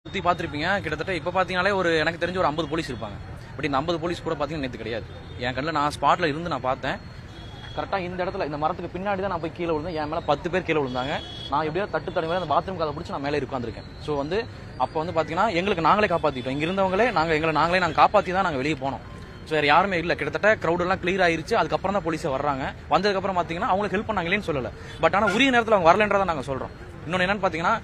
சுற்றி பார்த்துருப்பீங்க. கிட்டத்தட்ட இப்போ பார்த்தீங்கனாலே எனக்கு தெரிஞ்ச ஒரு 50 போலீஸ் இருப்பாங்க. பட் இந்த 50 போலீஸ் கூட பார்த்தீங்கன்னா நேற்று கிடையாது. என் கண்ணில் நான் ஸ்பாட்டில் இருந்து நான் பார்த்தேன். கரெக்டாக இந்த இடத்துல இந்த மரத்துக்கு பின்னாடி தான் நான் போய் கீழே விழுந்தேன். என் மேலே 10 பேர் கீழே விழுந்தாங்க. நான் எப்படியோ தட்டு தடவை அந்த பாத்ரூம் கதை பிடிச்சி நான் மேலே உட்காந்துருக்கேன். ஸோ அப்போ பார்த்தீங்கன்னா எங்களுக்கு நாங்களே காப்பாற்றிட்டோம். இங்கே இருந்தவங்களே நாங்களே காப்பாற்றி தான் நாங்கள் வெளியே போனோம். ஸோ வேறு யாருமே இல்லை. கிட்டத்தட்ட க்ரௌடெல்லாம் கிளியர் ஆயிருச்சு. அதுக்கப்புறம் தான் போலீஸை வர்றாங்க. வந்ததுக்கப்புறம் பார்த்தீங்கன்னா அவங்களுக்கு ஹெல்ப் பண்ணாங்களேன்னு சொல்லலை. பட் ஆனால் உரிய நேரத்தில் அவங்க வரலன்றதை நாங்கள் சொல்கிறோம். இன்னொன்று என்னன்னு பார்த்தீங்கன்னா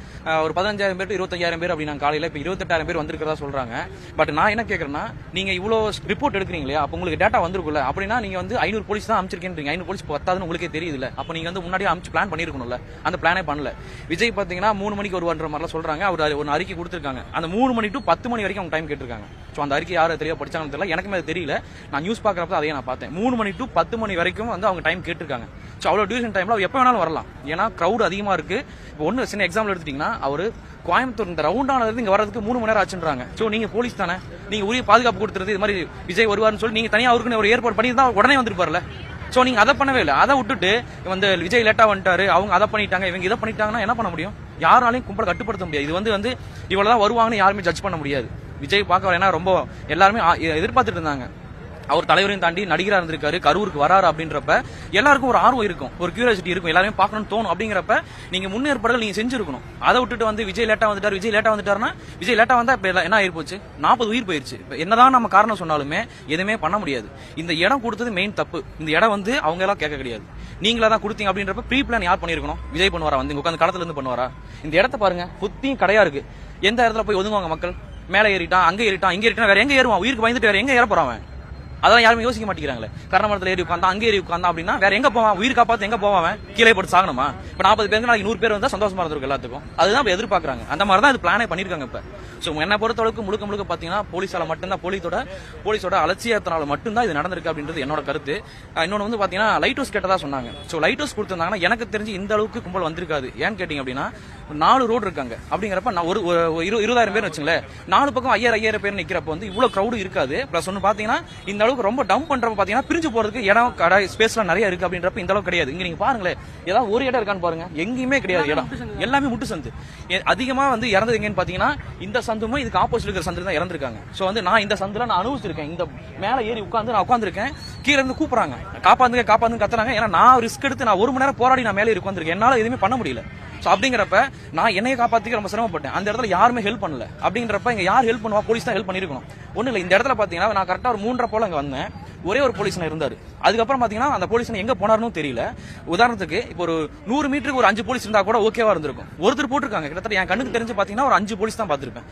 ஒரு 15,000 பேர் 25,000 பேர் அப்படி நாங்கள் காலையில் இப்போ 28,000 பேர் வந்திருக்கிறதா சொல்கிறாங்க. பட் நான் என்ன கேட்குறேன்னா, நீங்கள் இவ்வளோ ரிப்போர்ட் எடுக்கிறீங்க இல்லையா, அப்போ உங்களுக்கு டேட்டா வந்திருக்குல்ல. அப்படின்னா நீங்கள் 500 போலீஸ் தான் அமைச்சிருக்கீங்க. 500 போலீஸ் பத்தாதுன்னு உங்களுக்கே தெரியுதுல்ல. அப்போ நீங்கள் முன்னாடியே அமைச்சு பிளான் பண்ணியிருக்கணும்ல. அந்த பிளானே பண்ணல. விஜய் பார்த்தீங்கன்னா 3 மணிக்கு வருவான்ற மாதிரிலாம் சொல்கிறாங்க. அவர் ஒரு அறிக்கை கொடுத்துருக்காங்க. அந்த 3 மணி டு 10 மணி வரைக்கும் அவங்க டைம் கேட்டிருக்காங்க. ஸோ அந்த அறிக்கை யாரும் தெரிய படிச்சாங்கன்னு தெரியல. எனக்குமே அது தெரியல. நான் நியூஸ் பார்க்குறப்ப அதையே நான் பார்த்தேன். 3 மணி டு 10 மணி வரைக்கும் அவங்க டைம் கேட்டிருக்காங்க. ஸோ அவ்வளோ டியூரேஷன் டைமில் அவர் எப்போ வேணாலும் வரலாம். ஏன்னா க்ரௌட் அதிகமாக இருக்குது. இப்போ ஒன்று சின்ன எக்ஸாம்பிள் எடுத்துட்டீங்கன்னா, அவர் கோயம்புத்தூர் இந்த ரவுண்டானது இங்கே வரதுக்கு 3 மணி நேரம் ஆச்சுன்றாங்க. ஸோ நீங்கள் போலீஸ் தானே, நீங்கள் உரிய பாதுகாப்பு கொடுத்துறது. இது மாதிரி விஜய் வருவார்னு சொல்லி நீங்கள் தனியாக அவருக்குன்னு ஒரு ஏற்பாடு பண்ணி தான் உடனே வந்துருப்பார்ல. ஸோ நீங்கள் அதை பண்ணவே இல்லை. அதை விட்டுட்டு விஜய் லேட்டாக வந்துட்டாரு, அவங்க அதை பண்ணிட்டாங்க, இவங்க இதை பண்ணிட்டாங்கன்னா என்ன பண்ண முடியும்? யாராலையும் கும்பலை கட்டுப்படுத்த முடியாது. இது இவ்வளவுதான் வருவாங்கன்னு யாருமே ஜட்ஜ் பண்ண முடியாது. விஜய் பார்க்க வர, ஏன்னா ரொம்ப எல்லாருமே எதிர்பார்த்துட்டு இருந்தாங்க. அவர் தலைவரையும் தாண்டி நடிகராக இருந்திருக்காரு, கரூருக்கு வராரு அப்படின்றப்ப எல்லாருக்கும் ஒரு ஆர்வம் இருக்கும், ஒரு கியூரியாசிட்டி இருக்கும், எல்லாருமே பார்க்கணும்னு தோணும். அப்படிங்கிறப்ப நீங்க முன்னேற்பாடுகள் நீங்க செஞ்சிருக்கணும். அதை விட்டுட்டு விஜய் லேட்டா வந்துட்டாருன்னா விஜய் லேட்டா வந்தா இப்ப என்ன ஆயிருப்போச்சு? 40 உயிர் போயிருச்சு. என்னதான் நம்ம காரணம் சொன்னாலுமே எதுவுமே பண்ண முடியாது. இந்த இடம் கொடுத்தது மெயின் தப்பு. இந்த இடம் அவங்க எல்லாம் கேட்க கிடையாது, நீங்களா தான் கொடுத்தீங்க. அப்படின்றப்ப ப்ரீ பிளான் யார் பண்ணிருக்கணும்? விஜய் பண்ணுவாரா? உட்காந்து களத்துல இருந்து பண்ணுவாரா? இந்த இடத்த பாருங்க, புத்தியும் கடையா இருக்கு. எந்த இடத்துல போய் ஒதுங்குவாங்க மக்கள்? மேலே ஏறிட்டான், அங்கே ஏறிட்டான், இங்கே ஏறிட்டான், வேற எங்க ஏறுவான்? உயிருக்கு பயந்துட்டு வேற எங்க ஏற போறான்? அதெல்லாம் யாருமே யோசிக்க மாட்டேங்கிறாங்களே. கரணமரத்தில் ஏறி உட்காந்தா, அங்கே ஏறி உட்காந்தா அப்படின்னா வேற எங்க போவான்? உயிர் காப்பாத்து எங்க போவான்? கீழே போட்டு சாகணுமா? இப்ப 40 பேருக்கு நாளைக்கு 100 பேர் வந்தா சந்தோஷமா இருந்திருக்கும் எல்லாத்துக்கும். அதுதான் எதிர்பார்க்கறாங்க. அந்த மாதிரி தான் இது பிளானே பண்ணிருக்காங்க இப்ப. சோ என்ன பொறுத்தளவுக்கு முழுக்க பாத்தீங்கன்னா போலீஸால மட்டும்தான், போலீஸோட அலட்சியத்தினால மட்டும்தான் இது நடந்திருக்கு அப்படின்றது என்னோட கருத்து. இன்னொன்னு பாத்தீங்கன்னா லைட் ஹவுஸ் கேட்டதா சொன்னாங்க. சோ லைட் ஹவுஸ் கொடுத்திருந்தாங்கன்னா எனக்கு தெரிஞ்சு இந்த அளவுக்கு கும்பல் வந்திருக்காது. ஏன்னு கேட்டீங்க அப்படின்னா 4 ரோடு இருக்காங்க. அப்படிங்கிறப்ப நான் ஒரு 20,000 பேர் வச்சுங்களேன், 4 பக்கம் 5,000 பேர் நிக்கிறப்ப இவ்வளவு கிரௌடு இருக்காது. பிளஸ் ஒன்னு பாத்தீங்கன்னா இந்த அளவுக்கு ரொம்ப டம்ப் பண்றப்ப பாத்தீங்கன்னா பிரிஞ்சு போறதுக்கு இடம், கடை, ஸ்பேஸ்லாம் நிறைய இருக்கு. அப்படின்றப்ப இந்த அளவுக்கு கிடையாது. இங்க நீங்க பாருங்களேன், ஏதாவது ஒரு இடம் இருக்கான்னு பாருங்க, எங்கேயுமே கிடையாது. இடம் எல்லாமே முட்டு சந்து. அதிகமா இறந்தது எங்கன்னு பாத்தீங்கன்னா இந்த சந்துமே இதுக்கு ஆப்போசிட் இருக்கிற சந்து தான் இறந்திருக்காங்க. சோ நான் இந்த சந்துல நான் அனுபவிச்சிருக்கேன். இந்த மேல ஏறி நான் உட்காந்துருக்கேன். கீழே இருந்து கூப்பிடுறாங்க, காப்பாந்து கத்துறாங்க. ஏன்னா நான் ரிஸ்க் எடுத்து நான் 1 மணி நேரம் போராடி நான் மேலே ஏறி உட்காந்துருக்கேன். என்னால எதுவுமே பண்ண முடியல. சோ அப்படிங்கிறப்ப நான் என்னைய காப்பாத்திக்க ரொம்ப சிரமப்பட்டேன். அந்த இடத்துல யாருமே ஹெல்ப் பண்ணல. அப்படிங்கிறப்ப இங்க யார் ஹெல்ப் பண்ணுவா? போலீஸ் தான் ஹெல்ப் பண்ணிருக்கணும். ஒண்ணு இல்ல, இந்த இடத்துல பாத்தீங்கன்னா நான் கரெக்டா ஒரு 3:30 போல அங்க வந்தேன். ஒரே ஒரு போலீஸ் இருந்தாரு. அதுக்கப்புறம் பாத்தீங்கன்னா அந்த போலீஸ் எங்க போனாருன்னு தெரியல. உதாரணத்துக்கு இப்போ ஒரு 100 மீட்டருக்கு ஒரு 5 போலீஸ் இருந்தா கூட ஓகேவா இருந்திருக்கும். ஒருத்தர் போட்டிருக்காங்க. கிட்டத்தட்ட என் கண்ணுக்கு தெரிஞ்சு பாத்தீங்கன்னா ஒரு 5 போலீஸ் தான் பாத்திருப்பேன்.